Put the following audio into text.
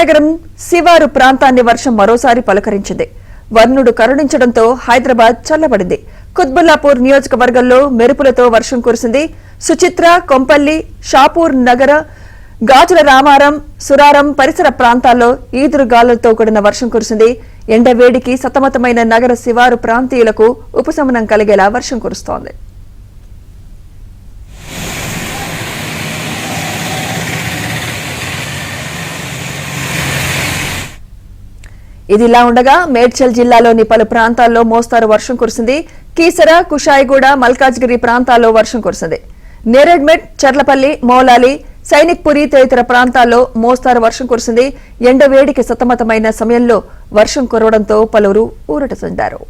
విజయనగరం శివారు ప్రాంతాన్ని వర్షం మరోసారి పలకరించింది. వర్ణుడు కరుణించడంతో హైదరాబాద్ చల్లబడింది. కుత్బుల్లాపూర్ నియోజకవర్గంలో మెరుపులతో వర్షం కురిసింది. సుచిత్ర, కొంపల్లి, షాపూర్ నగర, గాజుల రామారం, సురారం పరిసర ప్రాంతాల్లో ఈదురుగాలులతో కూడిన వర్షం కురిసింది. ఎండవేడికి సతమతమైన నగర శివారు ప్రాంతీయులకు ఉపశమనం కలిగేలా వర్షం కురుస్తోంది. ఇదిలా ఉండగా మేడ్చల్ జిల్లాలోని పలు ప్రాంతాల్లో మోస్తారు వర్షం కురిసింది. కీసర, కుషాయిగూడ, మల్కాజ్గిరి ప్రాంతాల్లో వర్షం కురిసింది. నేరెడ్మెట్, చర్లపల్లి, మౌలాలి, సైనిక్పురి తదితర ప్రాంతాల్లో మోస్తారు వర్షం కురిసింది. ఎండవేడికి సతమతమైన సమయంలో వర్షం కురవడంతో పలువురు ఊరట చెందారు.